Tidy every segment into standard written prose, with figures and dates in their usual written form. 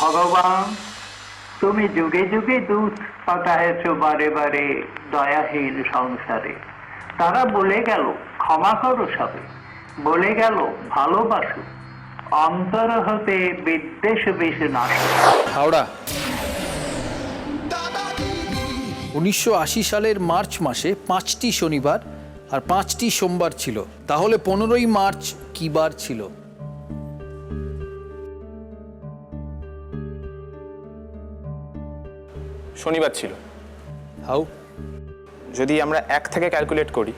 ভগবান তুমি যুগে যুগে দুধ পাঠায়েছ বারে বারে দয়াহীন সংসারে। তারা বলে গেল ক্ষমা করো সবে, বলে গেল ভালোবাসো, অন্তর হতে বিদ্বেষ বিষ নাশ। হাওড়া 1980 সালের মার্চ মাসে 5টি শনিবার আর 5টি সোমবার ছিল, তাহলে 15ই মার্চ কি বার ছিল? শনিবার ছিল। হাউ? যদি আমরা 1 থেকে ক্যালকুলেট করি,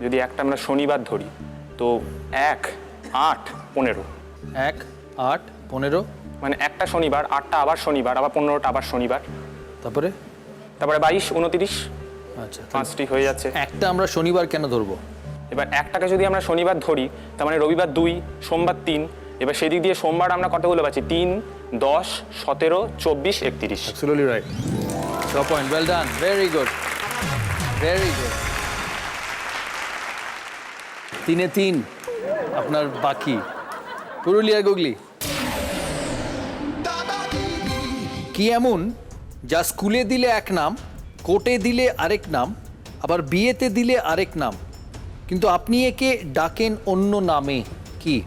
যদি একটা আমরা শনিবার ধরি, তো 1, 8, 15। 1, 8, 15, মানে একটা শনিবার, 8টা আবার শনিবার, আবার 15টা আবার শনিবার, তারপরে 22, 29, আচ্ছা 5টি হয়ে যাচ্ছে। একটা আমরা শনিবার কেন ধরবো? এবার একটাকে যদি আমরা শনিবার ধরি, তার মানে রবিবার 2, সোমবার 3, এবার সেদিক দিয়ে সোমবার আমরা কতগুলো পাচ্ছি? 3, 10, 17, 24, 31। Absolutely right. 6 point. Well done. Very good. Very good. 3-3 আপনার বাকি। পুরুলিয়া গুগলি কি এমন যা স্কুলে দিলে এক নাম, কোর্টে দিলে আরেক নাম, আবার বিয়েতে দিলে আরেক নাম, কিন্তু আপনি একে ডাকেন অন্য নামে? কি?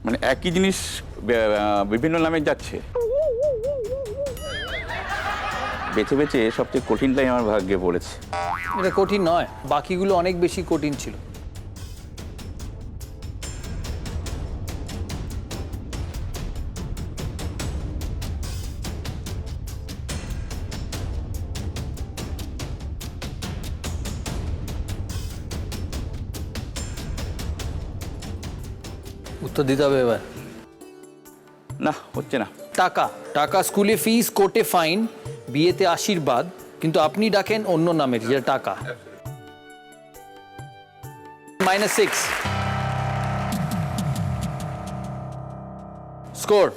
মানে একই জিনিস বিভিন্ন নামে যাচ্ছে। বেছে বেছে সবচেয়ে কঠিনটাই আমার ভাগ্যে পড়েছে। এটা কঠিন নয়, বাকিগুলো অনেক বেশি কঠিন ছিল। উত্তর দিতে হবে এবার। না, হচ্ছে না। টাকা। টাকা স্কুলে ফিস, কোর্টে ফাইন, বিয়েতে আশীর্বাদ, কিন্তু আপনি ডাকেন অন্য নামের, যেটা টাকা। -6 স্কোর।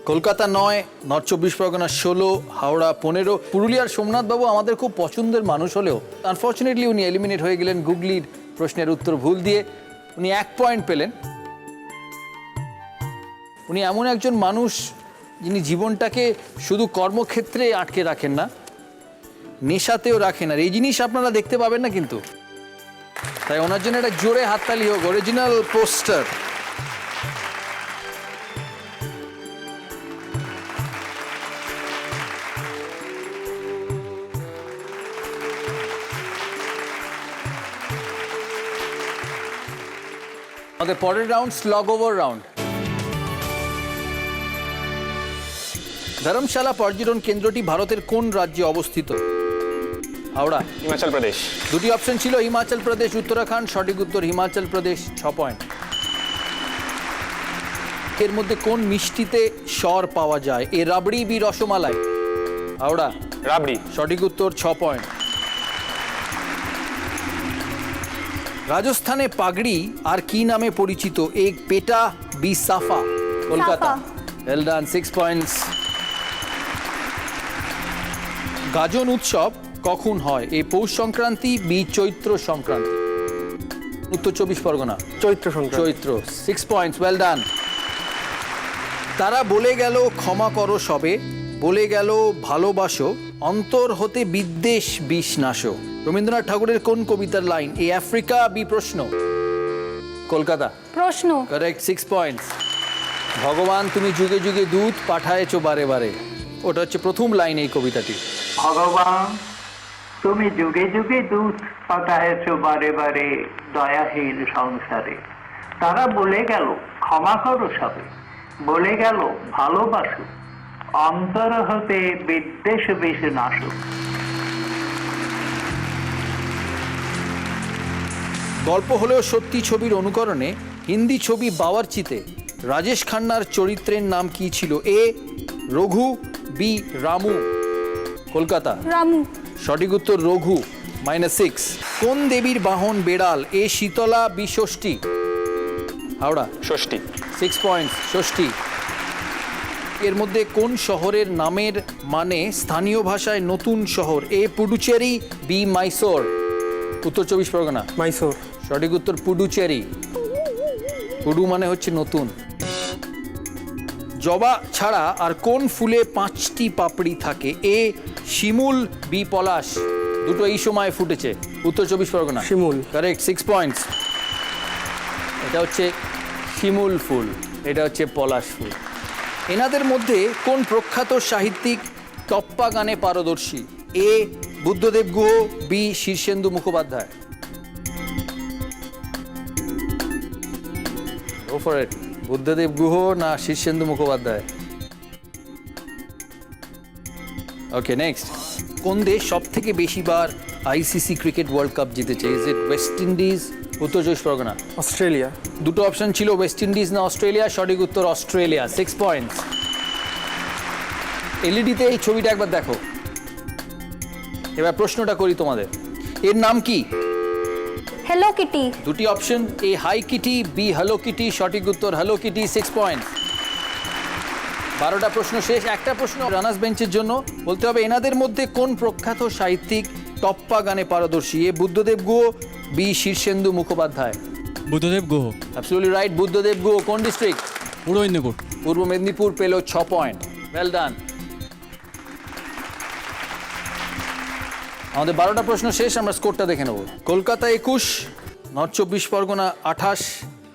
কলকাতা 9, নর্থ 24 পরগনা 16, হাওড়া 15। পুরুলিয়ার সোমনাথ বাবু আমাদের খুব পছন্দের মানুষ হলেও আনফর্চুনেটলি উনি এলিমিনেট হয়ে গেলেন গুগলির প্রশ্নের উত্তর ভুল দিয়ে। উনি 1 পয়েন্ট পেলেন। উনি এমন একজন মানুষ যিনি জীবনটাকে শুধু কর্মক্ষেত্রে আটকে রাখেন না, নেশাতেও রাখেন, আর এই জিনিস আপনারা দেখতে পাবেন না কিন্তু। তাই ওনার জন্য একটা জোরে হাততালি হোক। Original poster. আমাদের পরের রাউন্ড স্লগ ওভার রাউন্ড। ধর্মশালা পর্যটন কেন্দ্রটি ভারতের কোন রাজ্যে অবস্থিত? হাওড়া। হিমাচল প্রদেশ। দুটি অপশন ছিল, হিমাচল প্রদেশ, উত্তরাখণ্ড। সঠিক উত্তর হিমাচল প্রদেশ। 6 পয়েন্ট। এর মধ্যে কোন মিষ্টিতে স্বর পাওয়া যায়? এ রাবড়ি, বি রসমালাই? হাওড়া। রাবড়ি। সঠিক উত্তর। 6 পয়েন্ট। রাজস্থানে পাগড়ি আর কি নামে পরিচিত? এ পেটা, বি সাফা? Kolkata. Well done. 6 points. Gajan উৎসব কখন হয়? A Poush Sankranti, B Chaitra Sankranti? উত্তর 24 Pargana. Chaitra Sankranti. Chaitra. 6 points. Well done. তারা বলে গেল ক্ষমা করো সবে, বলে গেল ভালোবাসো, অন্তর হতে বিদ্বেষ বিষ নাশো। রবীন্দ্রনাথ ঠাকুরের কোন কবিতার লাইন? এ আফ্রিকা, বি প্রশ্ন? কলকাতা। প্রশ্ন। কারেক্ট। 6 পয়েন্টস। ভগবান তুমি যুগে যুগে দুধ পাঠায়েছো বারে বারে, ওটা হচ্ছে প্রথম লাইন এই কবিতাটি। ভগবান তুমি যুগে যুগে দুধ পাঠায়েছ বারে বারে দয়াহীন সংসারে। তারা বলে গেল ক্ষমা করো সবে, বলে গেল ভালোবাসো, অন্তর হতে বিদ্বেষ বিষ নাশো। গল্প হলেও সত্যি ছবির অনুকরণে হিন্দি ছবি বাওয়ারচিতে রাজেশ খান্নার চরিত্রের নাম কি ছিল? এ রঘু, বি রামু? কলকাতা। রামু। সঠিক উত্তর রঘু। -6। কোন দেবীর বাহন বেড়াল? এ শীতলা, বি ষষ্ঠী? হাওড়া। ষষ্ঠী। 6 পয়েন্টস। ষষ্ঠী। এর মধ্যে কোন শহরের নামের মানে স্থানীয় ভাষায় নতুন শহর? এ পুডুচেরি, বি মাইসোর। উত্তর 24 পরগনা। মাইসোর। সঠিক উত্তর পুডুচেরি। পুডু মানে হচ্ছে নতুন। জবা ছাড়া আর কোন ফুলে 5টি পাপড়ি থাকে? এ শিমুল, বি পলাশ। দুটো এই সময় ফুটেছে। উত্তর 24 পরগনা। শিমুল। Correct, 6 points. এটা হচ্ছে শিমুল ফুল, এটা হচ্ছে পলাশ ফুল। এনাদের মধ্যে কোন প্রখ্যাত সাহিত্যিক টপ্পা গানে পারদর্শী? A Buddhadeb Guha, B Shirshendu Mukhopadhyay. Go for it. Buddhadeb Guha না শীর্ষেন্দু মুখোপাধ্যায়? Okay, next. কোন দেশ সব থেকে বেশিবার আইসিসি ক্রিকেট ওয়ার্ল্ড কাপ জিতেছে? Is it West Indies? উত্তর 24 পরগনা। অস্ট্রেলিয়া। দুটো অপশন ছিল, ওয়েস্ট ইন্ডিজ না অস্ট্রেলিয়া। সঠিক উত্তর অস্ট্রেলিয়া, 6 পয়েন্টস। এলইডিতে এই ছবিটা একবার দেখো। এবার প্রশ্নটা করি তোমাদের, এর নাম কি? Hello Kitty. দুটি option, A hi Kitty, B Hello Kitty. সঠিক উত্তর হ্যালো কিটি, 6 পয়েন্ট। 12টা প্রশ্ন শেষ। একটা প্রশ্ন রানার্স বেঞ্চের জন্য। বলতে হবে এনাদের মধ্যে কোন প্রখ্যাত সাহিত্যিক টপ্পা গানে পারদর্শী? A Buddhadeb Guha, B Shirshendu Mukhopadhyay. Buddhadeb Guha. Absolutely right, Buddhadeb Guha. কোন ডিস্ট্রিক্ট? পূর্ব মেদিনীপুর। পূর্ব মেদিনীপুর পেল 6 পয়েন্ট। Well done. আমাদের 12টা প্রশ্ন শেষ, আমরা স্কোরটা দেখে নেব। কলকাতা 21, নর্থ 24 পরগনা 28,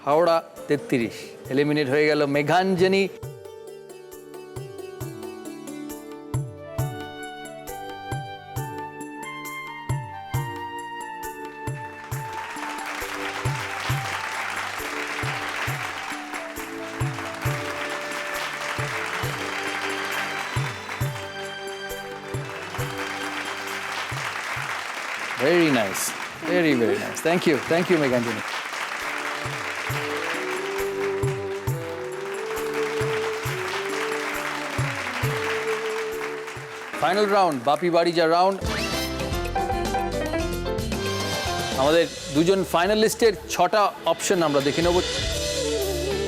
হাওড়া 33। এলিমিনেট হয়ে গেল মেঘাঞ্জনি। Very nice. Very, very nice. Thank you. Thank you, Meghanjani. Final round, Bapi Barija round. আমাদের দুজন ফাইনালিস্টের 6টা অপশন আমরা দেখে নেব।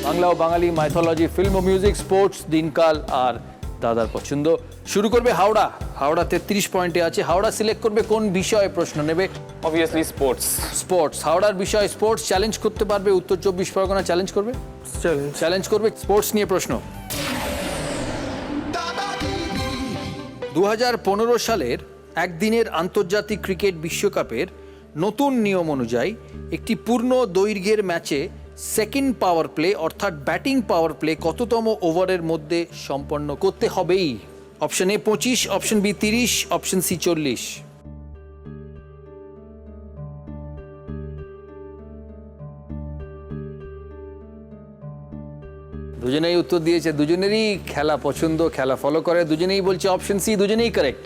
বাংলা ও বাঙালি, মাইথোলজি, ফিল্ম ও মিউজিক, স্পোর্টস, দিনকাল আর দাদার পছন্দ। শুরু করবে হাওড়া। হাওড়া 33 পয়েন্টে আছে। হাওড়া সিলেক্ট করবে কোন বিষয়ে প্রশ্ন নেবে? Obviously sports. স্পোর্টস। হাওড়ার বিষয় স্পোর্টস। চ্যালেঞ্জ করতে পারবে? উত্তর 24 পরগনা চ্যালেঞ্জ করবে? চ্যালেঞ্জ। চ্যালেঞ্জ করবে। স্পোর্টস নিয়ে প্রশ্ন। 2015 সালের একদিনের আন্তর্জাতিক ক্রিকেট বিশ্বকাপের নতুন নিয়ম অনুযায়ী একটি পূর্ণ দৈর্ঘ্যের ম্যাচে সেকেন্ড পাওয়ার প্লে অর্থাৎ ব্যাটিং পাওয়ার প্লে কততম ওভারের মধ্যে সম্পন্ন করতে হবেই? Option A 25, option B 30, option C 40। দুজনেই উত্তর দিয়েছে, দুজনেরই খেলা পছন্দ, খেলা ফলো করে। দুজনেই বলছে অপশন সি, দুজনেই কারেক্ট।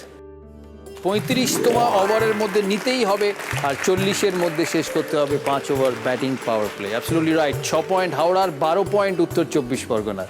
35তম ওভারের মধ্যে নিতেই হবে আর 40-এর মধ্যে শেষ করতে হবে 5 over batting power play. Absolutely right. 6 point হাওড়ার, 12 পয়েন্ট উত্তর 24 পরগনার।